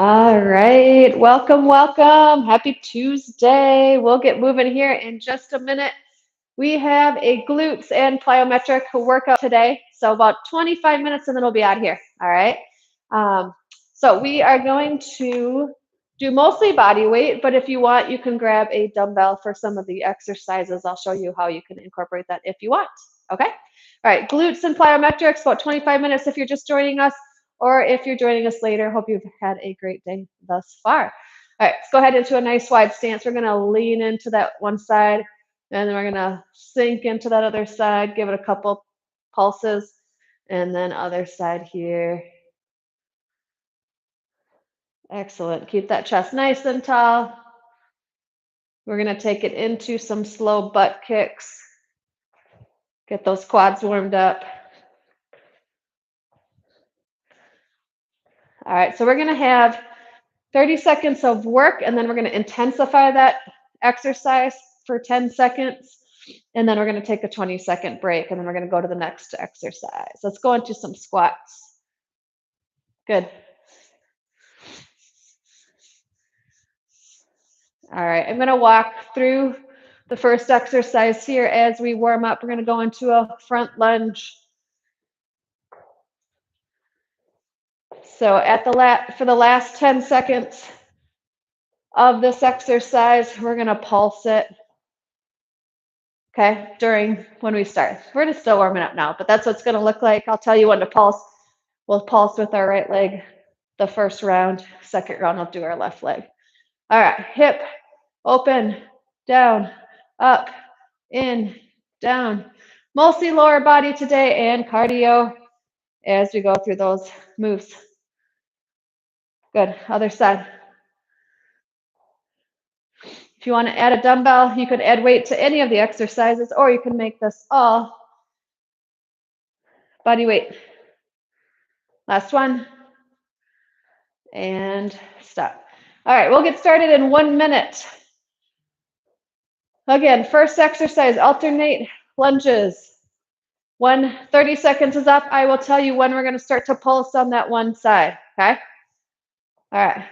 All right, welcome, welcome. Happy Tuesday. We'll get moving here in just a minute. We have a glutes and plyometric workout today, so about 25 minutes and then we'll be out here. All right. Um, so we are going to do mostly body weight, but if you want, you can grab a dumbbell for some of the exercises. I'll show you how you can incorporate that if you want. Okay. All right, glutes and plyometrics, about 25 minutes if you're just joining us. Or if you're joining us later, hope you've had a great day thus far. All right, let's go ahead into a nice wide stance. We're going to lean into that one side, and then we're going to sink into that other side, give it a couple pulses, and then other side here. Excellent. Keep that chest nice and tall. We're going to take it into some slow butt kicks. Get those quads warmed up. All right, so we're going to have 30 seconds of work, and then we're going to intensify that exercise for 10 seconds, and then we're going to take a 20-second break, and then we're going to go to the next exercise. Let's go into some squats. Good. All right, I'm going to walk through the first exercise here as we warm up. We're going to go into a front lunge. So for the last 10 seconds of this exercise, we're going to pulse it. Okay, when we start. We're just still warming up now, but that's what it's going to look like. I'll tell you when to pulse. We'll pulse with our right leg the first round. Second round, we'll do our left leg. All right, hip, open, down, up, in, down. Mostly lower body today and cardio as we go through those moves. Good, other side. If you want to add a dumbbell, you could add weight to any of the exercises, or you can make this all body weight. Last one. And stop. All right, we'll get started in 1 minute. Again, first exercise, alternate lunges. When 30 seconds is up, I will tell you when we're going to start to pulse on that one side, okay? All right.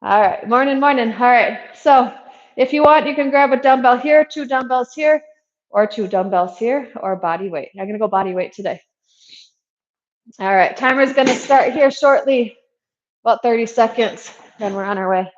All right, morning. All right, so if you want, you can grab a dumbbell here, 2 dumbbells here, or 2 dumbbells here, or body weight. I'm going to go body weight today. All right, timer's going to start here shortly, about 30 seconds, then we're on our way.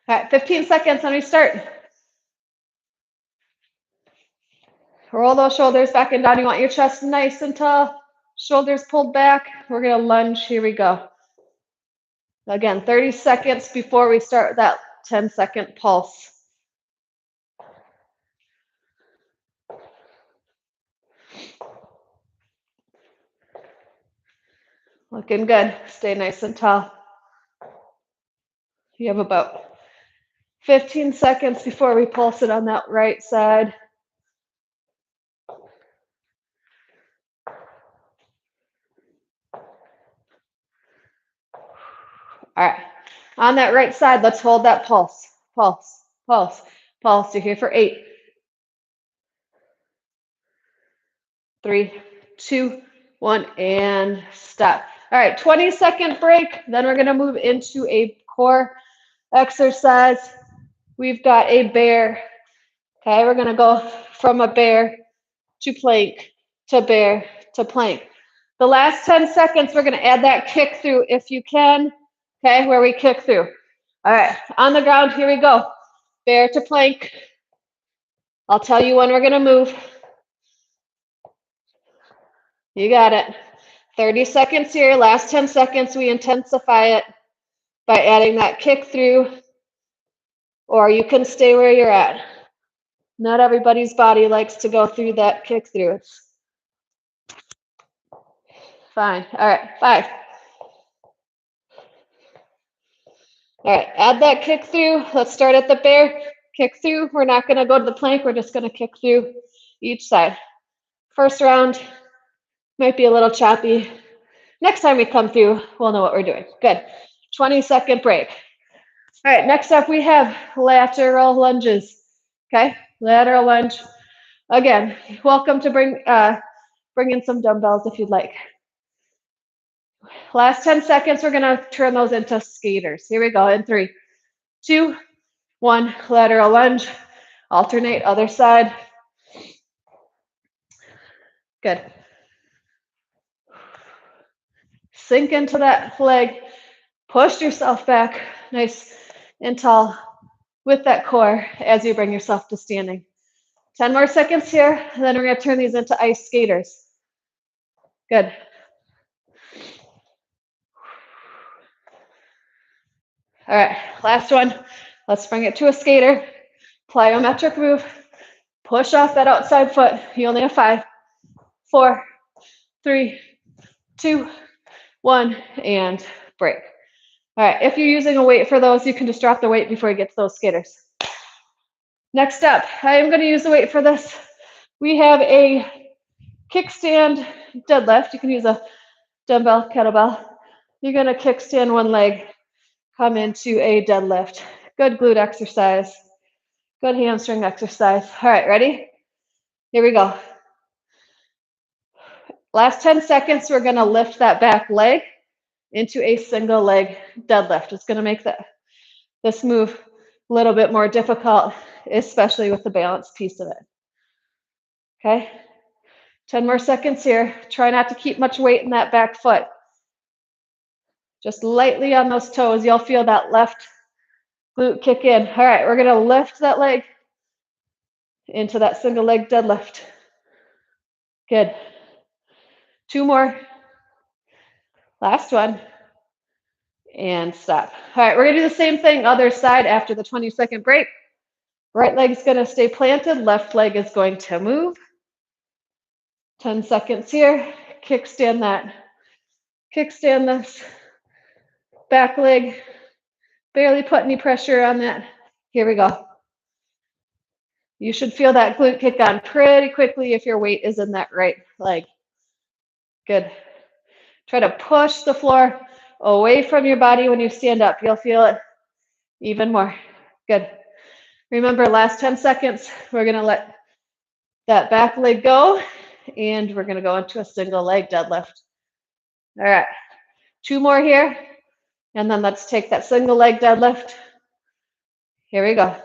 All right, 15 seconds when we start. Roll those shoulders back and down. You want your chest nice and tall, shoulders pulled back. We're going to lunge. Here we go. Again, 30 seconds before we start that 10-second pulse. Looking good. Stay nice and tall. You have about 15 seconds before we pulse it on that right side. All right, on that right side, let's hold that pulse. Pulse. You're here for 8, 3, 2, 1, and stop. All right, 20-second break. Then we're going to move into a core exercise. We've got a bear. Okay, we're going to go from a bear to plank to bear to plank. The last 10 seconds, we're going to add that kick through if you can. Okay, where we kick through. All right, on the ground, here we go. Bear to plank. I'll tell you when we're going to move. You got it. 30 seconds here. Last 10 seconds, we intensify it by adding that kick through, or you can stay where you're at. Not everybody's body likes to go through that kick through. It's fine. All right, 5. All right, add that kick through. Let's start at the bear. Kick through. We're not going to go to the plank. We're just going to kick through each side. First round might be a little choppy. Next time we come through, we'll know what we're doing. Good. 20-second break. All right, next up we have lateral lunges. Okay, lateral lunge. Again, welcome to bring in some dumbbells if you'd like. Last 10 seconds, we're gonna turn those into skaters. Here we go, in 3, 2, 1, lateral lunge. Alternate, other side. Good. Sink into that leg. Push yourself back nice and tall with that core as you bring yourself to standing. 10 more seconds here, and then we're going to turn these into ice skaters. Good. All right, last one. Let's bring it to a skater. Plyometric move. Push off that outside foot. You only have 5, 4, 3, 2, 1, and break. All right, if you're using a weight for those, you can just drop the weight before you get to those skaters. Next up, I am going to use the weight for this. We have a kickstand deadlift. You can use a dumbbell, kettlebell. You're going to kickstand one leg, come into a deadlift. Good glute exercise. Good hamstring exercise. All right, ready? Here we go. Last 10 seconds, we're going to lift that back leg into a single leg deadlift. It's going to make this move a little bit more difficult, especially with the balance piece of it. Okay? 10 more seconds here. Try not to keep much weight in that back foot. Just lightly on those toes. You'll feel that left glute kick in. All right, we're going to lift that leg into that single leg deadlift. Good. 2 more. Last one. And stop. All right, we're going to do the same thing other side after the 20-second break. Right leg's going to stay planted. Left leg is going to move. 10 seconds here. Kickstand that. Kickstand this back leg. Barely put any pressure on that. Here we go. You should feel that glute kick on pretty quickly if your weight is in that right leg. Good. Try to push the floor away from your body when you stand up. You'll feel it even more. Good. Remember, last 10 seconds, we're going to let that back leg go, and we're going to go into a single leg deadlift. All right. 2 more here, and then let's take that single leg deadlift. Here we go.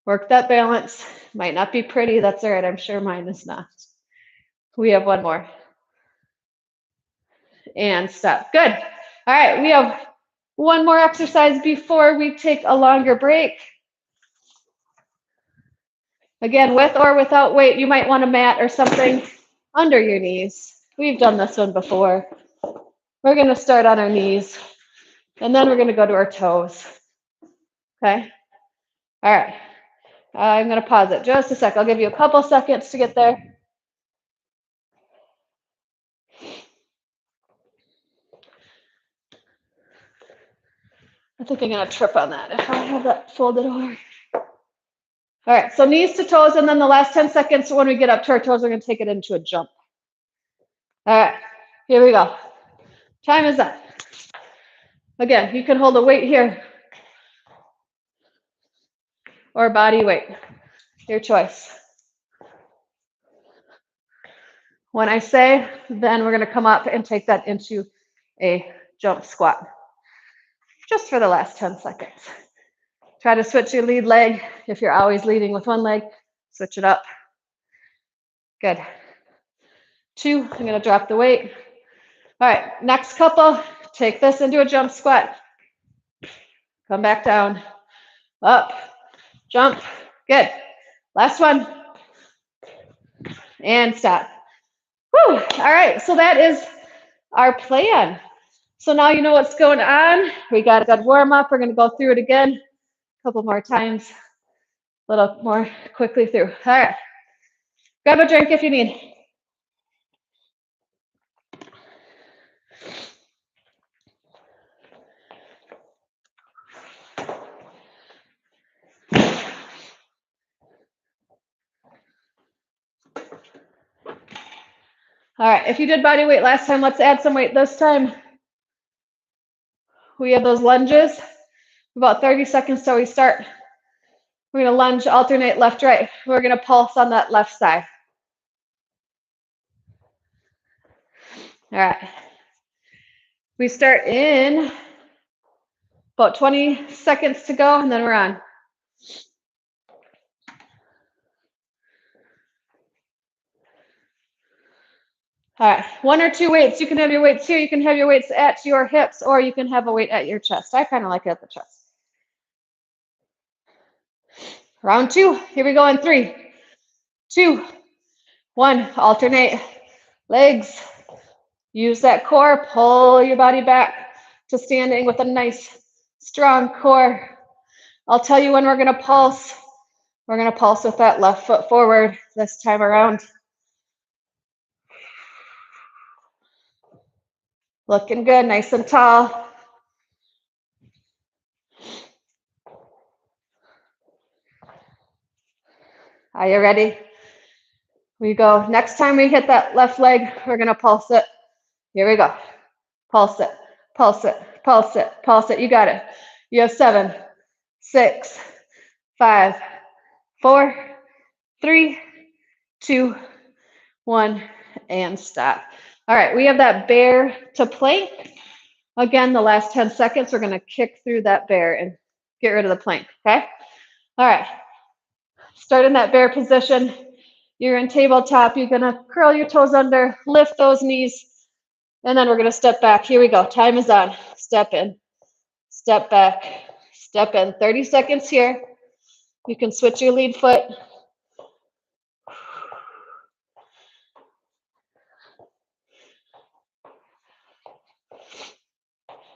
Work that balance. Might not be pretty. That's all right. I'm sure mine is not. We have 1 more. And stop. Good. All right. We have 1 more exercise before we take a longer break. Again, with or without weight, you might want a mat or something under your knees. We've done this one before. We're going to start on our knees, and then we're going to go to our toes. Okay? All right. I'm going to pause it just a sec. I'll give you a couple seconds to get there. I think I'm going to trip on that if I have that folded over. All right, so knees to toes, and then the last 10 seconds, when we get up to our toes, we're going to take it into a jump. All right, here we go. Time is up. Again, you can hold a weight here or body weight, your choice. When I say, then we're going to come up and take that into a jump squat, just for the last 10 seconds. Try to switch your lead leg. If you're always leading with one leg, switch it up. Good. 2, I'm going to drop the weight. All right, next couple, take this into a jump squat. Come back down, up, jump. Good. Last one. And stop. Whew. All right, so that is our plan. So now you know what's going on. We got a good warm up. We're going to go through it again a couple more times, a little more quickly through. All right. Grab a drink if you need. All right, if you did body weight last time, let's add some weight this time. We have those lunges, about 30 seconds till we start. We're gonna lunge, alternate left, right. We're gonna pulse on that left side. All right. We start in about 20 seconds to go, and then we're on. All right, 1 or 2 weights. You can have your weights here, you can have your weights at your hips, or you can have a weight at your chest. I kind of like it at the chest. Round 2, here we go in 3, 2, 1. Alternate legs. Use that core, pull your body back to standing with a nice, strong core. I'll tell you when we're gonna pulse. We're gonna pulse with that left foot forward this time around. Looking good, nice and tall. Are you ready? We go. Next time we hit that left leg, we're gonna pulse it. Here we go. Pulse it, pulse it, pulse it, pulse it. You got it. You have 7, 6, 5, 4, 3, 2, 1, and stop. All right, we have that bear to plank. Again, the last 10 seconds, we're gonna kick through that bear and get rid of the plank, okay? All right, start in that bear position. You're in tabletop, you're gonna curl your toes under, lift those knees, and then we're gonna step back. Here we go, time is on. Step in, step back, step in. 30 seconds here. You can switch your lead foot.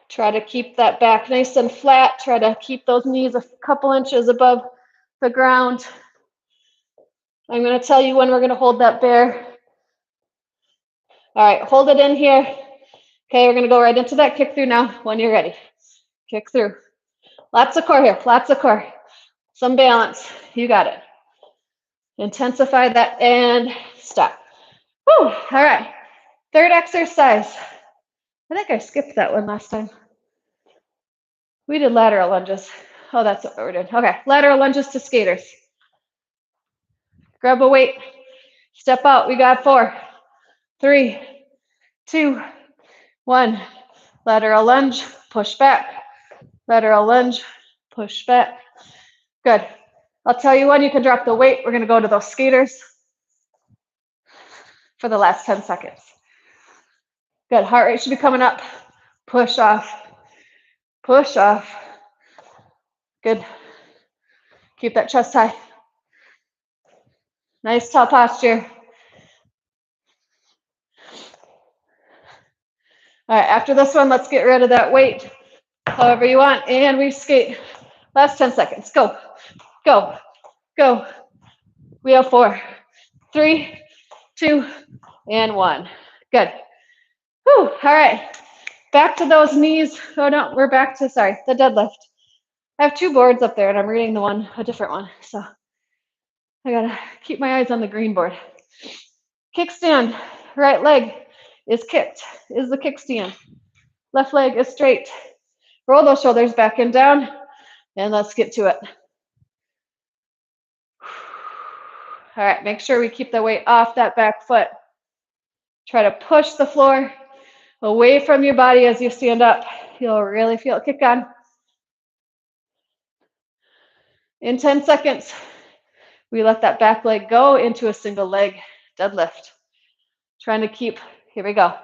Try to keep that back nice and flat. Try to keep those knees a couple inches above the ground. I'm going to tell you when we're going to hold that bear. All right, hold it in here. Okay, we're going to go right into that kick through now when you're ready. Kick through. Lots of core here, lots of core. Some balance. You got it. Intensify that and stop. Woo, all right. Third exercise. I think I skipped that one last time. We did lateral lunges. Oh, that's what we're doing. Okay, lateral lunges to skaters. Grab a weight. Step out. We got 4, 3, 2, 1. Lateral lunge. Push back. Lateral lunge. Push back. Good. I'll tell you when you can drop the weight. We're going to go to those skaters for the last 10 seconds. Good. Heart rate should be coming up. Push off. Push off. Good. Keep that chest high. Nice tall posture. All right, after this one, let's get rid of that weight however you want. And we skate. Last 10 seconds. Go. Go. Go. We have 4, 3, 2, and 1. Good. Whew. All right. Back to those knees. Oh, no, we're back to, sorry, the deadlift. I have 2 boards up there, and I'm reading a different one. So I got to keep my eyes on the green board. Kickstand. Right leg is kicked, is the kickstand. Left leg is straight. Roll those shoulders back and down, and let's get to it. All right, make sure we keep the weight off that back foot. Try to push the floor away from your body as you stand up. You'll really feel it kick on. In 10 seconds, we let that back leg go into a single leg deadlift. Trying to keep, here we go.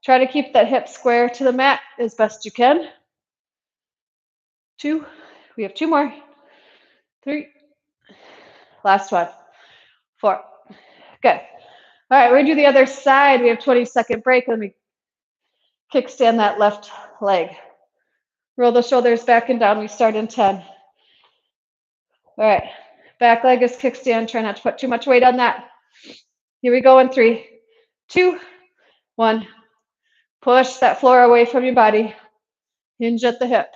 Try to keep that hip square to the mat as best you can. 2, we have 2 more. 3, last one. 4, good. All right, we're gonna do the other side. We have 20-second break. Let me kickstand that left leg. Roll the shoulders back and down. We start in 10. All right, back leg is kickstand. Try not to put too much weight on that. Here we go in 3, 2, 1. Push that floor away from your body. Hinge at the hip.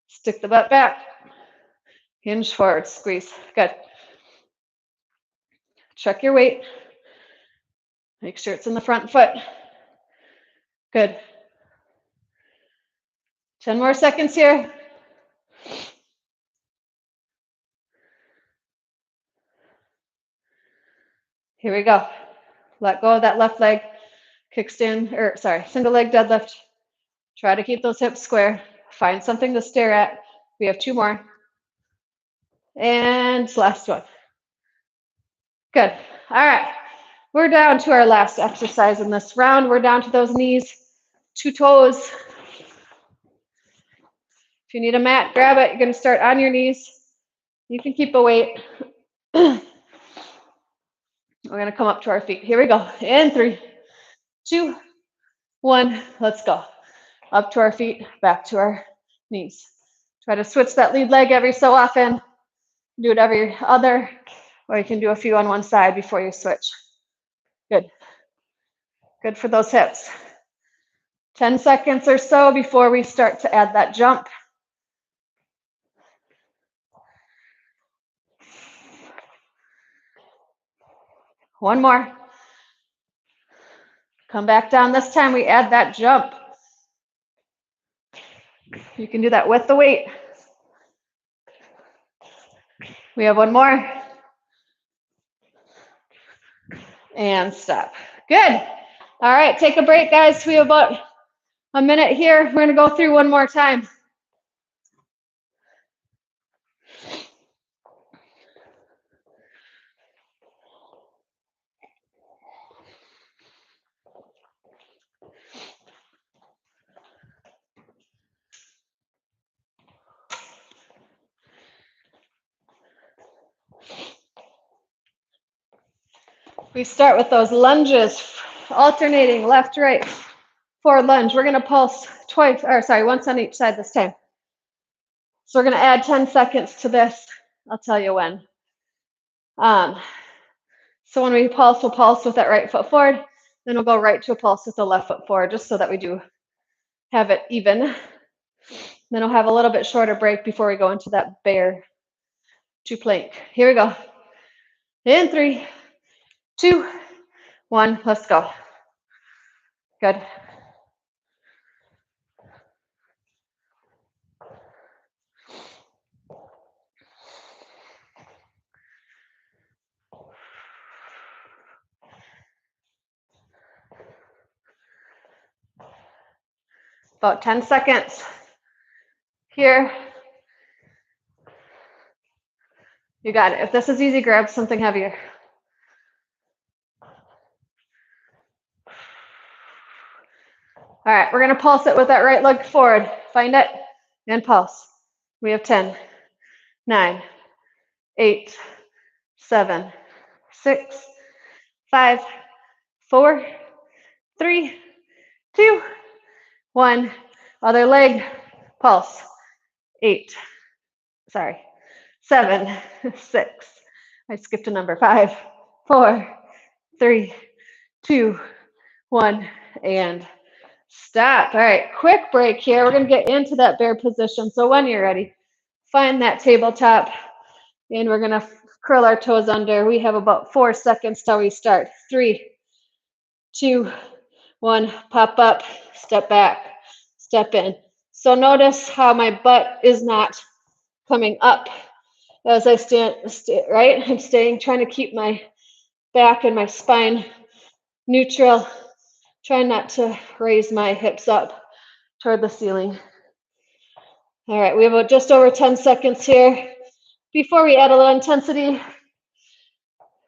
Stick the butt back. Hinge forward, squeeze. Good. Check your weight. Make sure it's in the front foot. Good. 10 more seconds here. Here we go. Let go of that left leg. Kickstand, or sorry, single leg deadlift. Try to keep those hips square. Find something to stare at. We have 2 more. And last one. Good. All right. We're down to our last exercise in this round. We're down to those knees, 2 toes. If you need a mat, grab it. You're going to start on your knees. You can keep a weight. We're going to come up to our feet. Here we go. In 3, 2, 1. Let's go. Up to our feet, back to our knees. Try to switch that lead leg every so often. Do it every other, or you can do a few on one side before you switch. Good. Good for those hips. 10 seconds or so before we start to add that jump. One more. Come back down. This time we add that jump. You can do that with the weight. We have one more. And stop. Good. All right, take a break, guys. We have about a minute here. We're going to go through one more time. We start with those lunges, alternating left, right, forward lunge. We're going to pulse once on each side this time. So we're going to add 10 seconds to this. I'll tell you when. So when we pulse, we'll pulse with that right foot forward. Then we'll go right to a pulse with the left foot forward, just so that we do have it even. Then we'll have a little bit shorter break before we go into that bear to plank. Here we go. In 3, 2, 1, let's go. Good. About 10 seconds here. You got it. If this is easy, grab something heavier. All right, we're going to pulse it with that right leg forward. Find it and pulse. We have 10, 9, 8, 7, 6, 5, 4, 3, 2, 1. Other leg, pulse. 7, 6. I skipped a number. 5, 4, 3, 2, 1, and stop. All right, quick break here. We're going to get into that bear position. So when you're ready, find that tabletop, and we're going to curl our toes under. We have about 4 seconds till we start. 3, 2, 1. Pop up, step back, step in. So notice how my butt is not coming up as I stand, right? I'm trying to keep my back and my spine neutral. Trying not to raise my hips up toward the ceiling. All right, we have just over 10 seconds here before we add a little intensity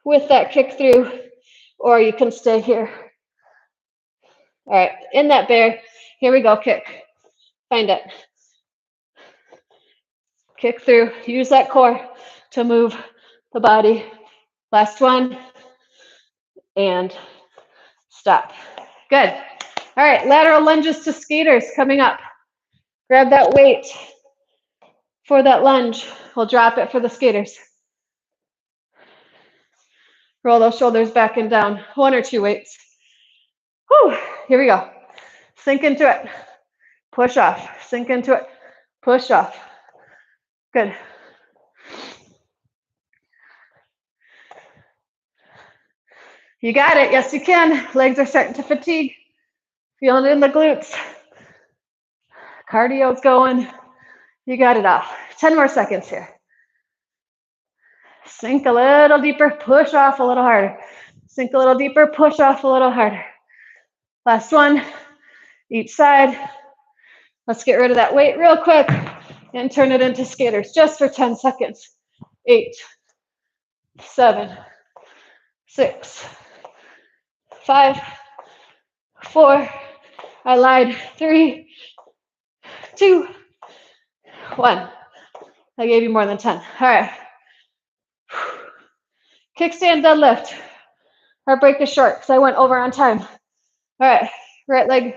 with that kick through, or you can stay here. All right, in that bear, here we go, kick. Find it. Kick through, use that core to move the body. Last one, and stop. Good. All right, lateral lunges to skaters coming up. Grab that weight for that lunge. We'll drop it for the skaters. Roll those shoulders back and down. 1 or 2 weights. Whew, here we go. Sink into it. Push off. Sink into it. Push off. Good. You got it. Yes, you can. Legs are starting to fatigue. Feeling it in the glutes. Cardio's going. You got it all. 10 more seconds here. Sink a little deeper, push off a little harder. Sink a little deeper, push off a little harder. Last one, each side. Let's get rid of that weight real quick and turn it into skaters just for 10 seconds. 8, 7, 6, 5, 4, I lied, 3, 2, 1. I gave you more than 10. All right. Kickstand deadlift. Our break is short because I went over on time. All right, right leg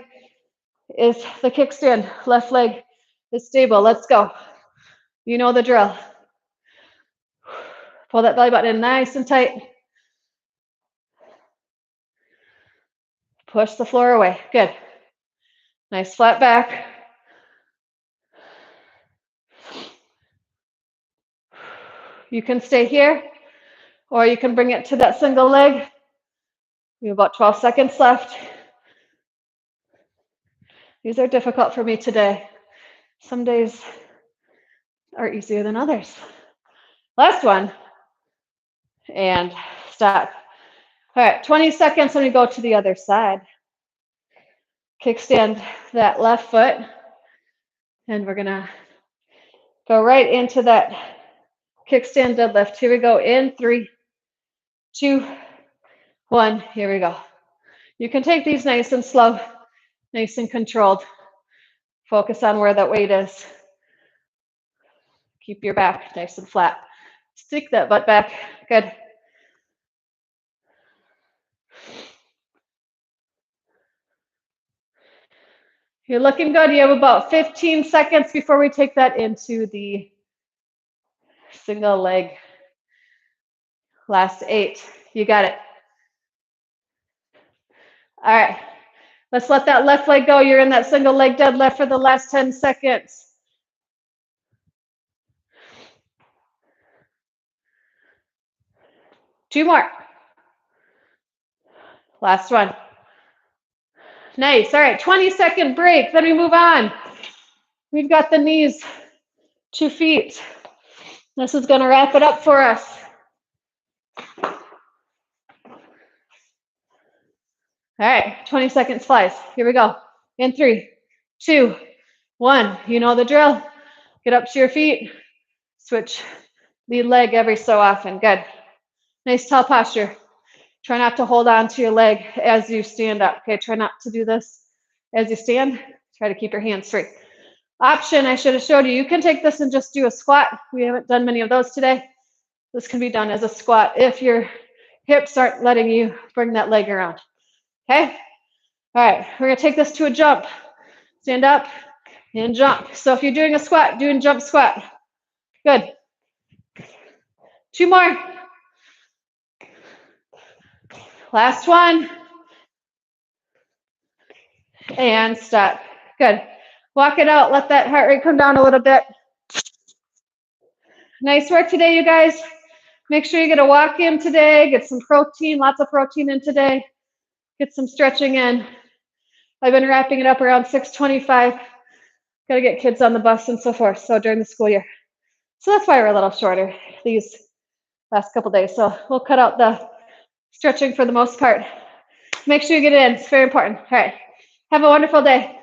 is the kickstand, left leg is stable. Let's go. You know the drill. Pull that belly button in nice and tight. Push the floor away. Good. Nice flat back. You can stay here, or you can bring it to that single leg. You have about 12 seconds left. These are difficult for me today. Some days are easier than others. Last one. And stop. All right, 20 seconds when we go to the other side. Kickstand that left foot. And we're going to go right into that kickstand deadlift. Here we go in 3, 2, 1. Here we go. You can take these nice and slow, nice and controlled. Focus on where that weight is. Keep your back nice and flat. Stick that butt back. Good. You're looking good. You have about 15 seconds before we take that into the single leg. Last 8. You got it. All right. Let's let that left leg go. You're in that single leg deadlift for the last 10 seconds. Two more. Last one. Nice. All right, 20-second break. Then we move on. We've got the knees, 2 feet. This is going to wrap it up for us. All right, 20 seconds flies. Here we go. In 3, 2, 1. You know the drill. Get up to your feet. Switch lead leg every so often. Good. Nice tall posture. Try not to hold on to your leg as you stand up. Okay, try not to do this as you stand. Try to keep your hands straight. Option I should have showed you. You can take this and just do a squat. We haven't done many of those today. This can be done as a squat if your hips aren't letting you bring that leg around. Okay? All right, we're going to take this to a jump. Stand up and jump. So if you're doing a squat, doing jump squat. Good. 2 more. Last one. And stop. Good. Walk it out. Let that heart rate come down a little bit. Nice work today, you guys. Make sure you get a walk in today. Get some protein, lots of protein in today. Get some stretching in. I've been wrapping it up around 6:25. Got to get kids on the bus and so forth, so during the school year. So that's why we're a little shorter these last couple days. So we'll cut out the stretching for the most part. Make sure you get it in. It's very important. All right. Have a wonderful day.